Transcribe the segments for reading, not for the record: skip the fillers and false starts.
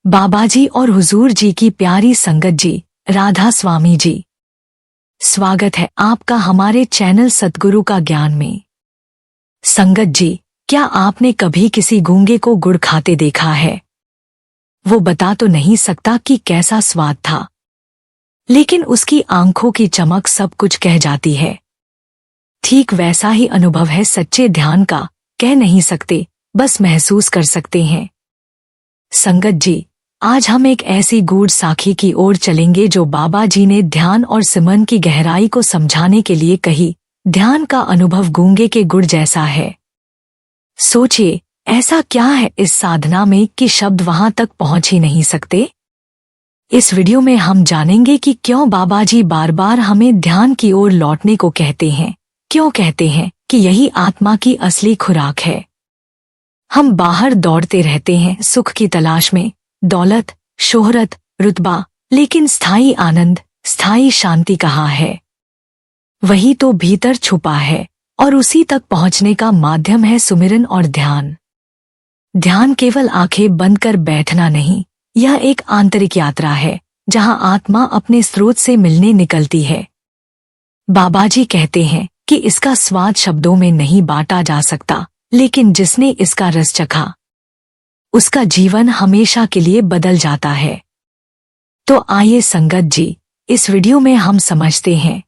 बाबाजी और हुजूर जी की प्यारी संगत जी, राधा स्वामी जी, स्वागत है आपका हमारे चैनल सतगुरु का ज्ञान में। संगत जी, क्या आपने कभी किसी गूंगे को गुड़ खाते देखा है? वो बता तो नहीं सकता कि कैसा स्वाद था, लेकिन उसकी आंखों की चमक सब कुछ कह जाती है। ठीक वैसा ही अनुभव है सच्चे ध्यान का, कह नहीं सकते, बस महसूस कर सकते हैं। संगत जी, आज हम एक ऐसी गूढ़ साखी की ओर चलेंगे जो बाबा जी ने ध्यान और सिमरन की गहराई को समझाने के लिए कही। ध्यान का अनुभव गूंगे के गुड़ जैसा है। सोचिए, ऐसा क्या है इस साधना में कि शब्द वहां तक पहुंच ही नहीं सकते? इस वीडियो में हम जानेंगे कि क्यों बाबा जी बार बार हमें ध्यान की ओर लौटने को कहते हैं। क्यों कहते हैं कि यही आत्मा की असली खुराक है। हम बाहर दौड़ते रहते हैं सुख की तलाश में, दौलत, शोहरत, रुतबा, लेकिन स्थायी आनंद, स्थायी शांति कहाँ है? वही तो भीतर छुपा है और उसी तक पहुंचने का माध्यम है सुमिरन और ध्यान। ध्यान केवल आंखें बंद कर बैठना नहीं, यह एक आंतरिक यात्रा है जहां आत्मा अपने स्रोत से मिलने निकलती है। बाबाजी कहते हैं कि इसका स्वाद शब्दों में नहीं बांटा जा सकता, लेकिन जिसने इसका रस चखा उसका जीवन हमेशा के लिए बदल जाता है। तो आइए संगत जी, इस वीडियो में हम समझते हैं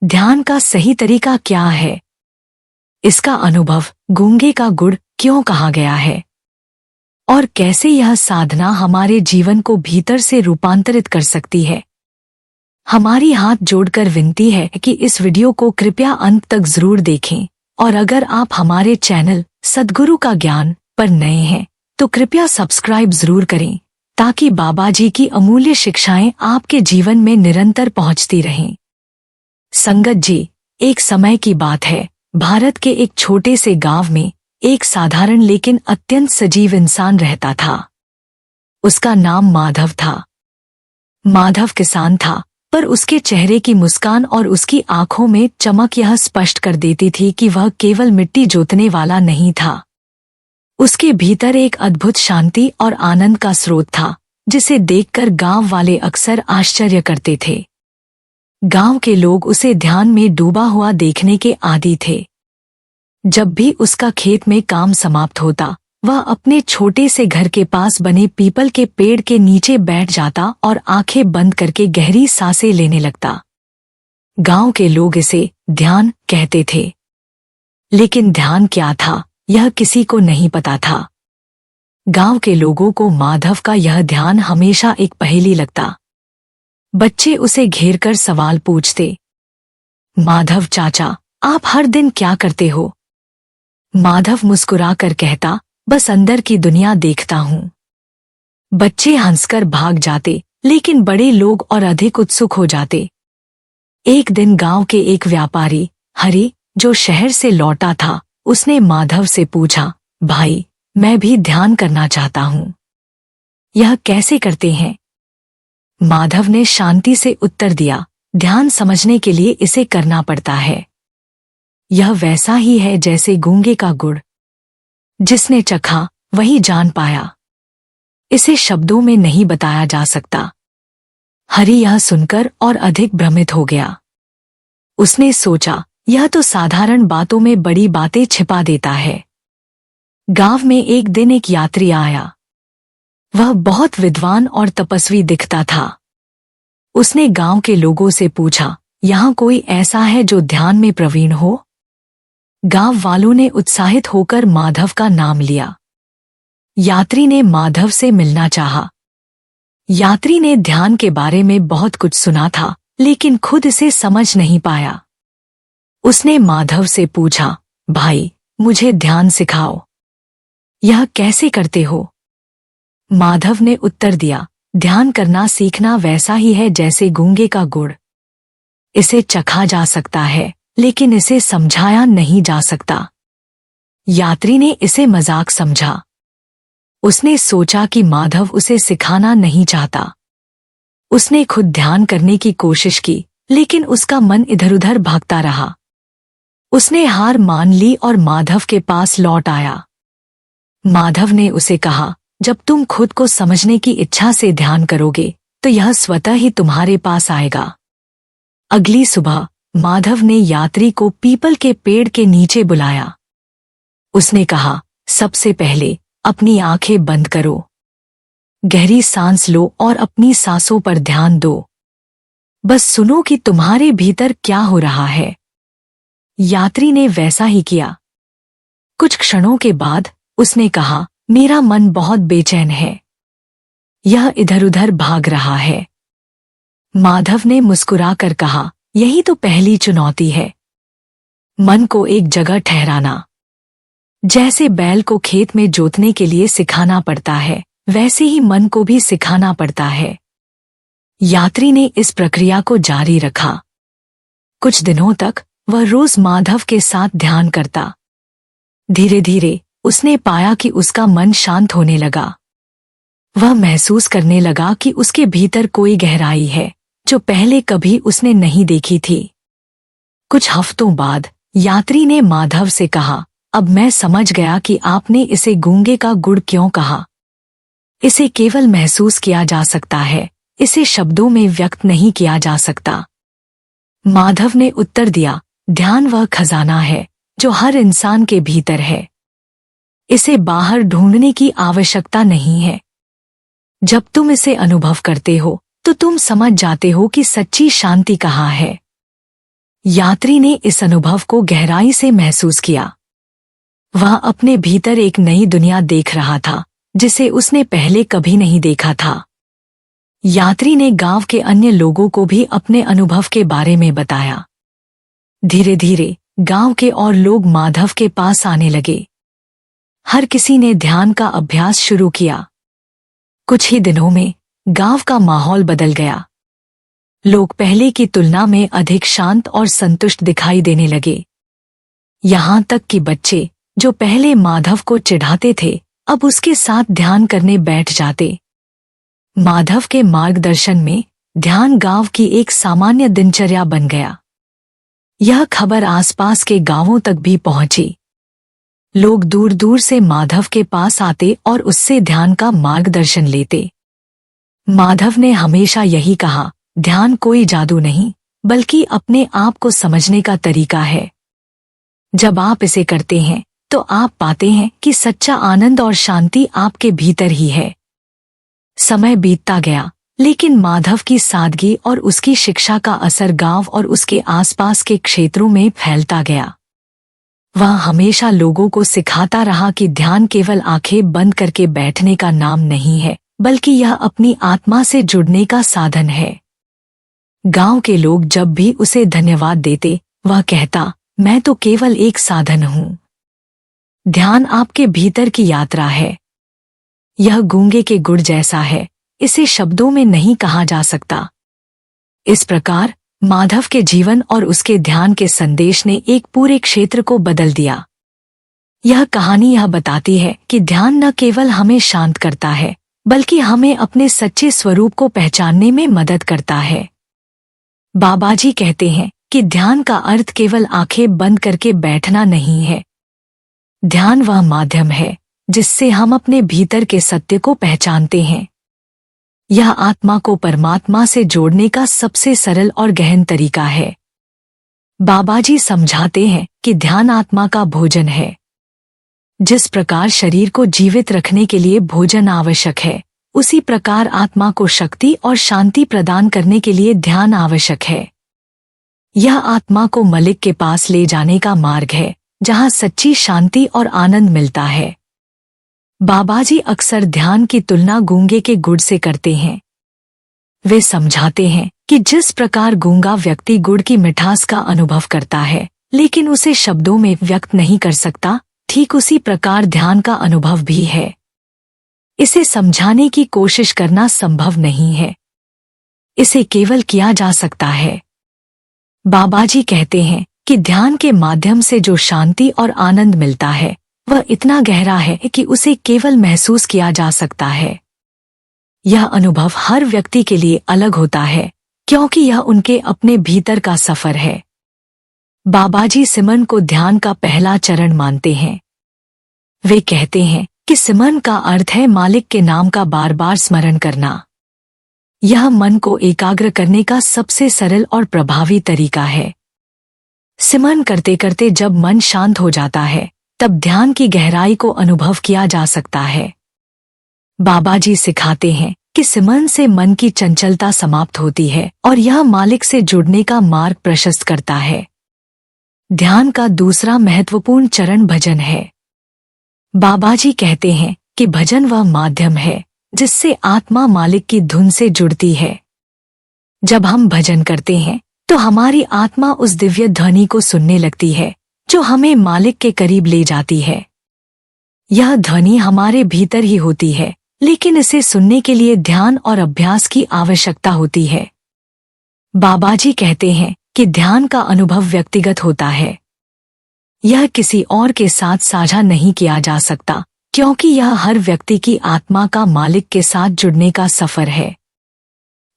ध्यान का सही तरीका क्या है, इसका अनुभव गूंगे का गुड़ क्यों कहा गया है और कैसे यह साधना हमारे जीवन को भीतर से रूपांतरित कर सकती है। हमारी हाथ जोड़कर विनती है कि इस वीडियो को कृपया अंत तक जरूर देखें, और अगर आप हमारे चैनल सतगुरु का ज्ञान पर नए हैं तो कृपया सब्सक्राइब जरूर करें, ताकि बाबा जी की अमूल्य शिक्षाएं आपके जीवन में निरंतर पहुंचती रहें। संगत जी, एक समय की बात है, भारत के एक छोटे से गांव में एक साधारण लेकिन अत्यंत सजीव इंसान रहता था। उसका नाम माधव था। माधव किसान था, पर उसके चेहरे की मुस्कान और उसकी आंखों में चमक यह स्पष्ट कर देती थी कि वह केवल मिट्टी जोतने वाला नहीं था। उसके भीतर एक अद्भुत शांति और आनंद का स्रोत था, जिसे देखकर गांव वाले अक्सर आश्चर्य करते थे। गांव के लोग उसे ध्यान में डूबा हुआ देखने के आदी थे। जब भी उसका खेत में काम समाप्त होता, वह अपने छोटे से घर के पास बने पीपल के पेड़ के नीचे बैठ जाता और आंखें बंद करके गहरी सांसें लेने लगता। गांव के लोग इसे ध्यान कहते थे, लेकिन ध्यान क्या था यह किसी को नहीं पता था। गांव के लोगों को माधव का यह ध्यान हमेशा एक पहेली लगता। बच्चे उसे घेरकर सवाल पूछते, माधव चाचा, आप हर दिन क्या करते हो? माधव मुस्कुराकर कहता, बस अंदर की दुनिया देखता हूँ। बच्चे हंसकर भाग जाते, लेकिन बड़े लोग और अधिक उत्सुक हो जाते। एक दिन गांव के एक व्यापारी हरि, जो शहर से लौटा था, उसने माधव से पूछा, भाई, मैं भी ध्यान करना चाहता हूँ, यह कैसे करते हैं? माधव ने शांति से उत्तर दिया, ध्यान समझने के लिए इसे करना पड़ता है। यह वैसा ही है जैसे गूंगे का गुड़, जिसने चखा वही जान पाया। इसे शब्दों में नहीं बताया जा सकता। हरि यह सुनकर और अधिक भ्रमित हो गया। उसने सोचा, यह तो साधारण बातों में बड़ी बातें छिपा देता है। गांव में एक दिन एक यात्री आया। वह बहुत विद्वान और तपस्वी दिखता था। उसने गांव के लोगों से पूछा, यहाँ कोई ऐसा है जो ध्यान में प्रवीण हो? गांव वालों ने उत्साहित होकर माधव का नाम लिया। यात्री ने माधव से मिलना चाहा। यात्री ने ध्यान के बारे में बहुत कुछ सुना था, लेकिन खुद इसे समझ नहीं पाया। उसने माधव से पूछा, भाई, मुझे ध्यान सिखाओ, यह कैसे करते हो? माधव ने उत्तर दिया, ध्यान करना सीखना वैसा ही है जैसे गूंगे का गुड़। इसे चखा जा सकता है, लेकिन इसे समझाया नहीं जा सकता। यात्री ने इसे मजाक समझा। उसने सोचा कि माधव उसे सिखाना नहीं चाहता। उसने खुद ध्यान करने की कोशिश की, लेकिन उसका मन इधर-उधर भागता रहा। उसने हार मान ली और माधव के पास लौट आया। माधव ने उसे कहा, जब तुम खुद को समझने की इच्छा से ध्यान करोगे तो यह स्वतः ही तुम्हारे पास आएगा। अगली सुबह माधव ने यात्री को पीपल के पेड़ के नीचे बुलाया। उसने कहा, सबसे पहले अपनी आंखें बंद करो, गहरी सांस लो और अपनी सांसों पर ध्यान दो। बस सुनो कि तुम्हारे भीतर क्या हो रहा है। यात्री ने वैसा ही किया। कुछ क्षणों के बाद उसने कहा, मेरा मन बहुत बेचैन है, यह इधर उधर भाग रहा है। माधव ने मुस्कुराकर कहा, यही तो पहली चुनौती है, मन को एक जगह ठहराना। जैसे बैल को खेत में जोतने के लिए सिखाना पड़ता है, वैसे ही मन को भी सिखाना पड़ता है। यात्री ने इस प्रक्रिया को जारी रखा। कुछ दिनों तक वह रोज माधव के साथ ध्यान करता। धीरे धीरे उसने पाया कि उसका मन शांत होने लगा। वह महसूस करने लगा कि उसके भीतर कोई गहराई है जो पहले कभी उसने नहीं देखी थी। कुछ हफ्तों बाद यात्री ने माधव से कहा, अब मैं समझ गया कि आपने इसे गूंगे का गुड़ क्यों कहा। इसे केवल महसूस किया जा सकता है, इसे शब्दों में व्यक्त नहीं किया जा सकता। माधव ने उत्तर दिया, ध्यान वह खजाना है जो हर इंसान के भीतर है। इसे बाहर ढूंढने की आवश्यकता नहीं है। जब तुम इसे अनुभव करते हो तो तुम समझ जाते हो कि सच्ची शांति कहाँ है। यात्री ने इस अनुभव को गहराई से महसूस किया। वह अपने भीतर एक नई दुनिया देख रहा था जिसे उसने पहले कभी नहीं देखा था। यात्री ने गांव के अन्य लोगों को भी अपने अनुभव के बारे में बताया। धीरे धीरे गांव के और लोग माधव के पास आने लगे। हर किसी ने ध्यान का अभ्यास शुरू किया। कुछ ही दिनों में गांव का माहौल बदल गया। लोग पहले की तुलना में अधिक शांत और संतुष्ट दिखाई देने लगे। यहाँ तक कि बच्चे जो पहले माधव को चिढ़ाते थे अब उसके साथ ध्यान करने बैठ जाते। माधव के मार्गदर्शन में ध्यान गांव की एक सामान्य दिनचर्या बन गया। यह खबर आसपास के गांवों तक भी पहुंची। लोग दूर दूर से माधव के पास आते और उससे ध्यान का मार्गदर्शन लेते। माधव ने हमेशा यही कहा, ध्यान कोई जादू नहीं बल्कि अपने आप को समझने का तरीका है। जब आप इसे करते हैं तो आप पाते हैं कि सच्चा आनंद और शांति आपके भीतर ही है। समय बीतता गया लेकिन माधव की सादगी और उसकी शिक्षा का असर गांव और उसके आसपास के क्षेत्रों में फैलता गया। वह हमेशा लोगों को सिखाता रहा कि ध्यान केवल आंखें बंद करके बैठने का नाम नहीं है बल्कि यह अपनी आत्मा से जुड़ने का साधन है। गांव के लोग जब भी उसे धन्यवाद देते वह कहता, मैं तो केवल एक साधन हूँ। ध्यान आपके भीतर की यात्रा है। यह गूंगे के गुड़ जैसा है, इसे शब्दों में नहीं कहा जा सकता। इस प्रकार माधव के जीवन और उसके ध्यान के संदेश ने एक पूरे क्षेत्र को बदल दिया। यह कहानी यह बताती है कि ध्यान न केवल हमें शांत करता है बल्कि हमें अपने सच्चे स्वरूप को पहचानने में मदद करता है। बाबाजी कहते हैं कि ध्यान का अर्थ केवल आंखें बंद करके बैठना नहीं है। ध्यान वह माध्यम है जिससे हम अपने भीतर के सत्य को पहचानते हैं। यह आत्मा को परमात्मा से जोड़ने का सबसे सरल और गहन तरीका है। बाबाजी समझाते हैं कि ध्यान आत्मा का भोजन है। जिस प्रकार शरीर को जीवित रखने के लिए भोजन आवश्यक है, उसी प्रकार आत्मा को शक्ति और शांति प्रदान करने के लिए ध्यान आवश्यक है। यह आत्मा को मलिक के पास ले जाने का मार्ग है जहाँ सच्ची शांति और आनंद मिलता है। बाबाजी अक्सर ध्यान की तुलना गूंगे के गुड़ से करते हैं। वे समझाते हैं कि जिस प्रकार गूंगा व्यक्ति गुड़ की मिठास का अनुभव करता है लेकिन उसे शब्दों में व्यक्त नहीं कर सकता, ठीक उसी प्रकार ध्यान का अनुभव भी है। इसे समझाने की कोशिश करना संभव नहीं है, इसे केवल किया जा सकता है। बाबाजी कहते हैं कि ध्यान के माध्यम से जो शांति और आनंद मिलता है वह इतना गहरा है कि उसे केवल महसूस किया जा सकता है। यह अनुभव हर व्यक्ति के लिए अलग होता है क्योंकि यह उनके अपने भीतर का सफर है। बाबाजी सिमरन को ध्यान का पहला चरण मानते हैं। वे कहते हैं कि सिमरन का अर्थ है मालिक के नाम का बार बार स्मरण करना। यह मन को एकाग्र करने का सबसे सरल और प्रभावी तरीका है। सिमरन करते करते जब मन शांत हो जाता है तब ध्यान की गहराई को अनुभव किया जा सकता है। बाबा जी सिखाते हैं कि सिमरन से मन की चंचलता समाप्त होती है और यह मालिक से जुड़ने का मार्ग प्रशस्त करता है। ध्यान का दूसरा महत्वपूर्ण चरण भजन है। बाबा जी कहते हैं कि भजन वह माध्यम है जिससे आत्मा मालिक की धुन से जुड़ती है। जब हम भजन करते हैं तो हमारी आत्मा उस दिव्य ध्वनि को सुनने लगती है जो हमें मालिक के करीब ले जाती है। यह ध्वनि हमारे भीतर ही होती है, लेकिन इसे सुनने के लिए ध्यान और अभ्यास की आवश्यकता होती है। बाबा जी कहते हैं कि ध्यान का अनुभव व्यक्तिगत होता है। यह किसी और के साथ साझा नहीं किया जा सकता, क्योंकि यह हर व्यक्ति की आत्मा का मालिक के साथ जुड़ने का सफर है।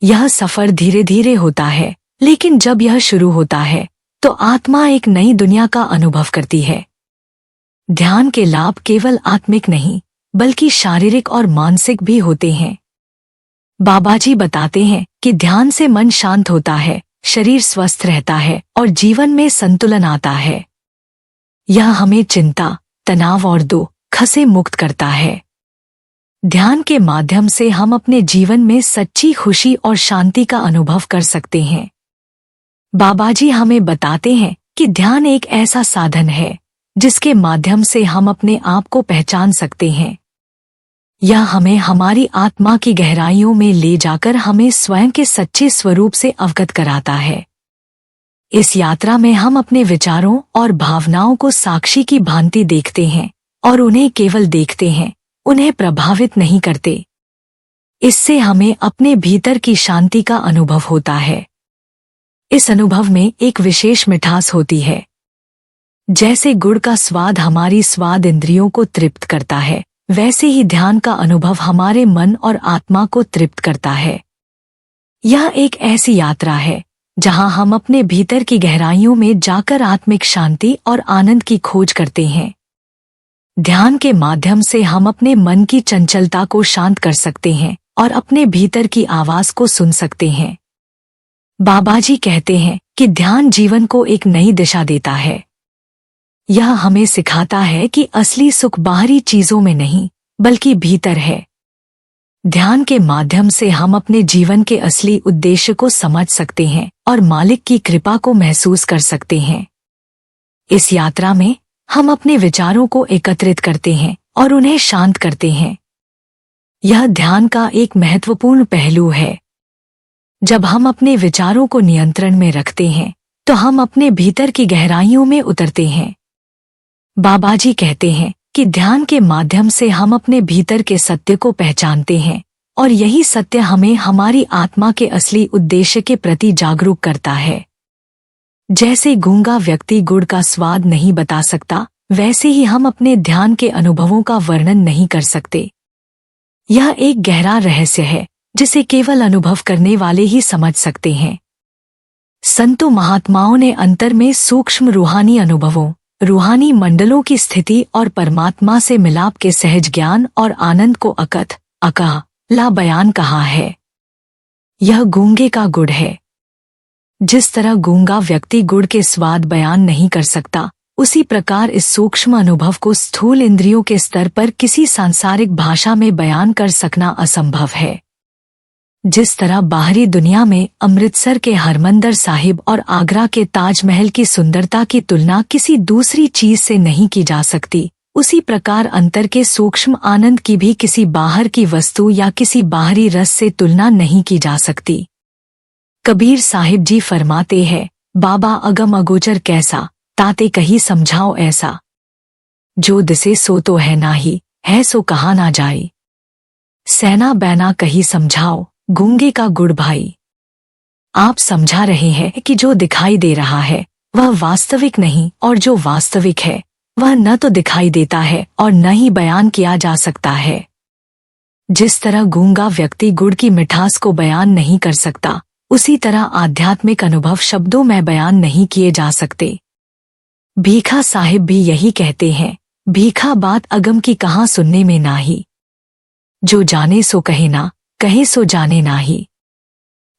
यह सफर धीरे धीरे होता है, लेकिन जब यह शुरू होता है तो आत्मा एक नई दुनिया का अनुभव करती है। ध्यान के लाभ केवल आत्मिक नहीं बल्कि शारीरिक और मानसिक भी होते हैं। बाबा जी बताते हैं कि ध्यान से मन शांत होता है, शरीर स्वस्थ रहता है और जीवन में संतुलन आता है। यह हमें चिंता, तनाव और दुख से मुक्त करता है। ध्यान के माध्यम से हम अपने जीवन में सच्ची खुशी और शांति का अनुभव कर सकते हैं। बाबा जी हमें बताते हैं कि ध्यान एक ऐसा साधन है जिसके माध्यम से हम अपने आप को पहचान सकते हैं। यह हमें हमारी आत्मा की गहराइयों में ले जाकर हमें स्वयं के सच्चे स्वरूप से अवगत कराता है। इस यात्रा में हम अपने विचारों और भावनाओं को साक्षी की भांति देखते हैं और उन्हें केवल देखते हैं, उन्हें प्रभावित नहीं करते। इससे हमें अपने भीतर की शांति का अनुभव होता है। इस अनुभव में एक विशेष मिठास होती है। जैसे गुड़ का स्वाद हमारी स्वाद इंद्रियों को तृप्त करता है, वैसे ही ध्यान का अनुभव हमारे मन और आत्मा को तृप्त करता है। यह एक ऐसी यात्रा है जहां हम अपने भीतर की गहराइयों में जाकर आत्मिक शांति और आनंद की खोज करते हैं। ध्यान के माध्यम से हम अपने मन की चंचलता को शांत कर सकते हैं और अपने भीतर की आवाज को सुन सकते हैं। बाबा जी कहते हैं कि ध्यान जीवन को एक नई दिशा देता है। यह हमें सिखाता है कि असली सुख बाहरी चीजों में नहीं बल्कि भीतर है। ध्यान के माध्यम से हम अपने जीवन के असली उद्देश्य को समझ सकते हैं और मालिक की कृपा को महसूस कर सकते हैं। इस यात्रा में हम अपने विचारों को एकत्रित करते हैं और उन्हें शांत करते हैं। यह ध्यान का एक महत्वपूर्ण पहलू है। जब हम अपने विचारों को नियंत्रण में रखते हैं तो हम अपने भीतर की गहराइयों में उतरते हैं। बाबा जी कहते हैं कि ध्यान के माध्यम से हम अपने भीतर के सत्य को पहचानते हैं और यही सत्य हमें हमारी आत्मा के असली उद्देश्य के प्रति जागरूक करता है। जैसे गूंगा व्यक्ति गुड़ का स्वाद नहीं बता सकता, वैसे ही हम अपने ध्यान के अनुभवों का वर्णन नहीं कर सकते। यह एक गहरा रहस्य है जिसे केवल अनुभव करने वाले ही समझ सकते हैं। संतों महात्माओं ने अंतर में सूक्ष्म रूहानी अनुभवों, रूहानी मंडलों की स्थिति और परमात्मा से मिलाप के सहज ज्ञान और आनंद को ला बयान कहा है। यह गूंगे का गुड़ है। जिस तरह गूंगा व्यक्ति गुड़ के स्वाद बयान नहीं कर सकता, उसी प्रकार इस सूक्ष्म अनुभव को स्थूल इंद्रियों के स्तर पर किसी सांसारिक भाषा में बयान कर सकना असंभव है। जिस तरह बाहरी दुनिया में अमृतसर के हरमंदर साहिब और आगरा के ताजमहल की सुंदरता की तुलना किसी दूसरी चीज से नहीं की जा सकती, उसी प्रकार अंतर के सूक्ष्म आनंद की भी किसी बाहर की वस्तु या किसी बाहरी रस से तुलना नहीं की जा सकती। कबीर साहिब जी फरमाते हैं, बाबा अगम अगोचर कैसा, ताते कही समझाओ ऐसा। जो दिसे सो तो है नाही, है सो कहा ना जाए। सेना बैना कही समझाओ, गूंगे का गुड़ भाई। आप समझा रहे हैं कि जो दिखाई दे रहा है वह वास्तविक नहीं, और जो वास्तविक है वह न तो दिखाई देता है और न ही बयान किया जा सकता है। जिस तरह गूंगा व्यक्ति गुड़ की मिठास को बयान नहीं कर सकता, उसी तरह आध्यात्मिक अनुभव शब्दों में बयान नहीं किए जा सकते। भीखा साहिब भी यही कहते हैं, भीखा बात अगम की कहाँ सुनने में नाही। जो जाने सो कहे ना, कहे सो जाने नाही।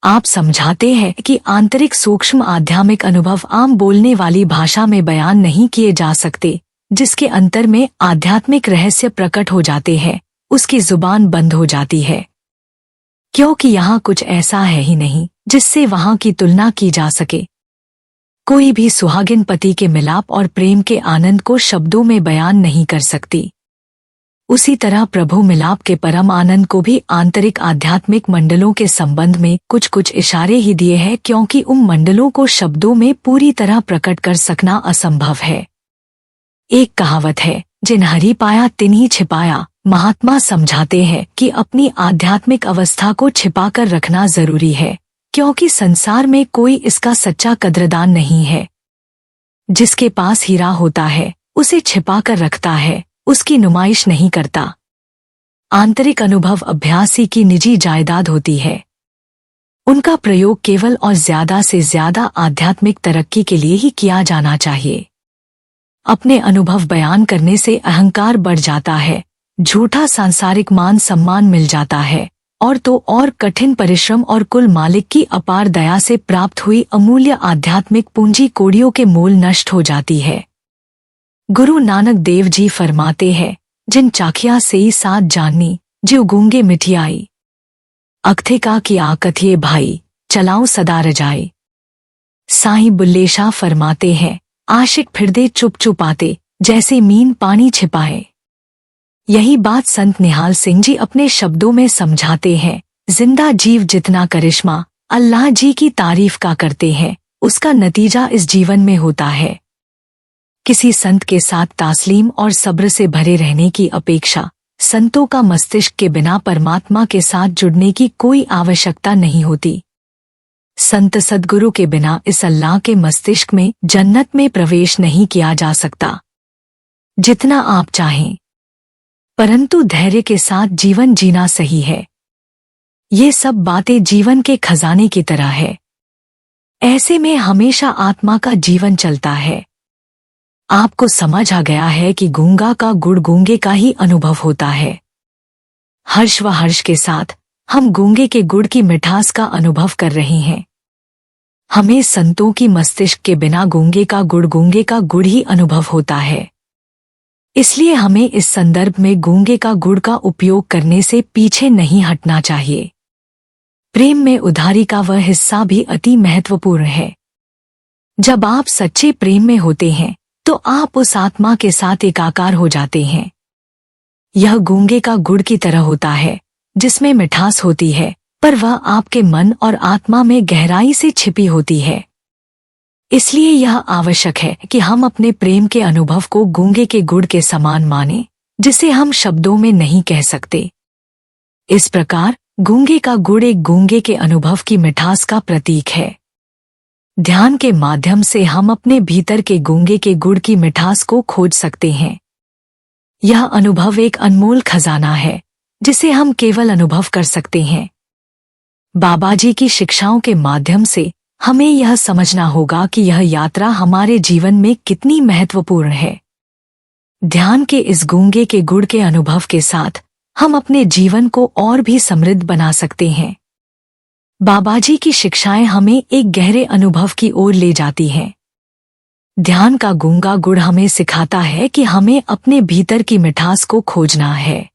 आप समझाते हैं कि आंतरिक सूक्ष्म आध्यात्मिक अनुभव आम बोलने वाली भाषा में बयान नहीं किए जा सकते। जिसके अंतर में आध्यात्मिक रहस्य प्रकट हो जाते हैं, उसकी जुबान बंद हो जाती है, क्योंकि यहाँ कुछ ऐसा है ही नहीं जिससे वहाँ की तुलना की जा सके। कोई भी सुहागिन पति के मिलाप और प्रेम के आनंद को शब्दों में बयान नहीं कर सकती। उसी तरह प्रभु मिलाप के परम आनंद को भी आंतरिक आध्यात्मिक मंडलों के संबंध में कुछ कुछ इशारे ही दिए हैं, क्योंकि उन मंडलों को शब्दों में पूरी तरह प्रकट कर सकना असंभव है। एक कहावत है, जिन हरि पाया तिन्हीं छिपाया। महात्मा समझाते हैं कि अपनी आध्यात्मिक अवस्था को छिपाकर रखना जरूरी है, क्योंकि संसार में कोई इसका सच्चा कद्रदान नहीं है। जिसके पास हीरा होता है उसे छिपाकर रखता है, उसकी नुमाइश नहीं करता। आंतरिक अनुभव अभ्यासी की निजी जायदाद होती है। उनका प्रयोग केवल और ज्यादा से ज्यादा आध्यात्मिक तरक्की के लिए ही किया जाना चाहिए। अपने अनुभव बयान करने से अहंकार बढ़ जाता है, झूठा सांसारिक मान सम्मान मिल जाता है, और तो और कठिन परिश्रम और कुल मालिक की अपार दया से प्राप्त हुई अमूल्य आध्यात्मिक पूंजी कौड़ियों के मोल नष्ट हो जाती है। गुरु नानक देव जी फरमाते हैं, जिन चाखिया से ही साथ जाननी, जो गूंगे मिठियाई। अक्थे का किया कथिए भाई, चलाऊं सदा रजाई। साईं बुल्ले शाह फरमाते हैं, आशिक फिरदे चुप चुप आते, जैसे मीन पानी छिपाए। यही बात संत निहाल सिंह जी अपने शब्दों में समझाते हैं। जिंदा जीव जितना करिश्मा अल्लाह जी की तारीफ का करते हैं, उसका नतीजा इस जीवन में होता है। किसी संत के साथ तास्लीम और सब्र से भरे रहने की अपेक्षा संतों का मस्तिष्क के बिना परमात्मा के साथ जुड़ने की कोई आवश्यकता नहीं होती। संत सद्गुरु के बिना इस अल्लाह के मस्तिष्क में जन्नत में प्रवेश नहीं किया जा सकता। जितना आप चाहें, परंतु धैर्य के साथ जीवन जीना सही है। ये सब बातें जीवन के खजाने की तरह है। ऐसे में हमेशा आत्मा का जीवन चलता है। आपको समझ आ गया है कि गूंगा का गुड़ गूंगे का ही अनुभव होता है। हर्ष व हर्ष के साथ हम गूंगे के गुड़ की मिठास का अनुभव कर रहे हैं। हमें संतों की मस्तिष्क के बिना गूंगे का गुड़ ही अनुभव होता है। इसलिए हमें इस संदर्भ में गूंगे का गुड़ का उपयोग करने से पीछे नहीं हटना चाहिए। प्रेम में उधारी का वह हिस्सा भी अति महत्वपूर्ण है। जब आप सच्चे प्रेम में होते हैं तो आप उस आत्मा के साथ एकाकार हो जाते हैं। यह गूंगे का गुड़ की तरह होता है, जिसमें मिठास होती है, पर वह आपके मन और आत्मा में गहराई से छिपी होती है। इसलिए यह आवश्यक है कि हम अपने प्रेम के अनुभव को गूंगे के गुड़ के समान मानें, जिसे हम शब्दों में नहीं कह सकते। इस प्रकार गूंगे का गुड़ एक गूंगे के अनुभव की मिठास का प्रतीक है। ध्यान के माध्यम से हम अपने भीतर के गूंगे के गुड़ की मिठास को खोज सकते हैं। यह अनुभव एक अनमोल खजाना है, जिसे हम केवल अनुभव कर सकते हैं। बाबाजी की शिक्षाओं के माध्यम से हमें यह समझना होगा कि यह यात्रा हमारे जीवन में कितनी महत्वपूर्ण है। ध्यान के इस गूंगे के गुड़ के अनुभव के साथ हम अपने जीवन को और भी समृद्ध बना सकते हैं। बाबाजी की शिक्षाएं हमें एक गहरे अनुभव की ओर ले जाती हैं। ध्यान का गूंगा गुड़ हमें सिखाता है कि हमें अपने भीतर की मिठास को खोजना है।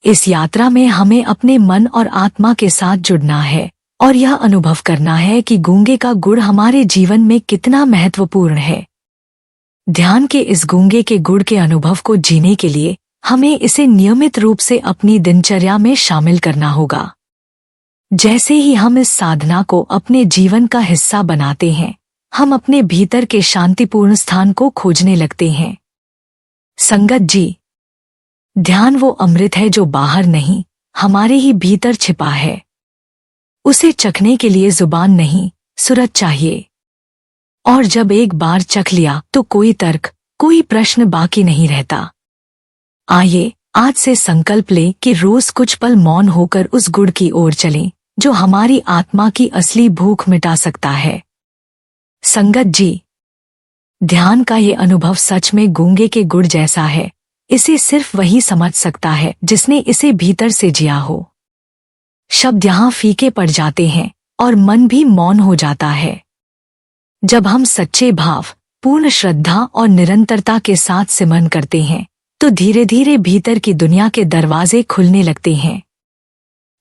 इस यात्रा में हमें अपने मन और आत्मा के साथ जुड़ना है और यह अनुभव करना है कि गूंगे का गुड़ हमारे जीवन में कितना महत्वपूर्ण है। ध्यान के इस गूंगे के गुड़ के अनुभव को जीने के लिए हमें इसे नियमित रूप से अपनी दिनचर्या में शामिल करना होगा। जैसे ही हम इस साधना को अपने जीवन का हिस्सा बनाते हैं, हम अपने भीतर के शांतिपूर्ण स्थान को खोजने लगते हैं। संगत जी, ध्यान वो अमृत है जो बाहर नहीं, हमारे ही भीतर छिपा है। उसे चखने के लिए जुबान नहीं, सूरत चाहिए। और जब एक बार चख लिया तो कोई तर्क, कोई प्रश्न बाकी नहीं रहता। आइए आज से संकल्प लें कि रोज कुछ पल मौन होकर उस गुड़ की ओर चलें, जो हमारी आत्मा की असली भूख मिटा सकता है। संगत जी, ध्यान का ये अनुभव सच में गूंगे के गुड़ जैसा है। इसे सिर्फ वही समझ सकता है जिसने इसे भीतर से जिया हो। शब्द यहाँ फीके पड़ जाते हैं और मन भी मौन हो जाता है। जब हम सच्चे भाव, पूर्ण श्रद्धा और निरंतरता के साथ सिमरन करते हैं तो धीरे धीरे भीतर की दुनिया के दरवाजे खुलने लगते हैं।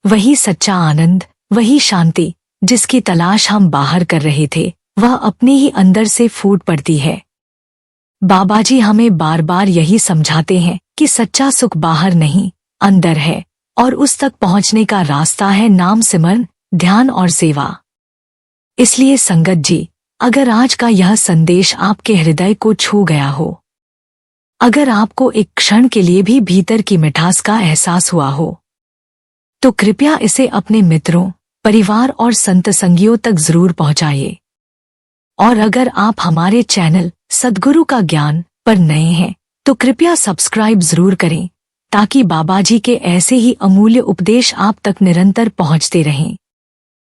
वही सच्चा आनंद, वही शांति जिसकी तलाश हम बाहर कर रहे थे, वह अपने ही अंदर से फूट पड़ती है। बाबाजी हमें बार बार यही समझाते हैं कि सच्चा सुख बाहर नहीं, अंदर है, और उस तक पहुंचने का रास्ता है नाम सिमरन, ध्यान और सेवा। इसलिए संगत जी, अगर आज का यह संदेश आपके हृदय को छू गया हो, अगर आपको एक क्षण के लिए भी भीतर की मिठास का एहसास हुआ हो, तो कृपया इसे अपने मित्रों, परिवार और संत संगियों तक जरूर पहुंचाइए। और अगर आप हमारे चैनल सद्गुरु का ज्ञान पर नए हैं तो कृपया सब्सक्राइब जरूर करें ताकि बाबाजी के ऐसे ही अमूल्य उपदेश आप तक निरंतर पहुंचते रहें।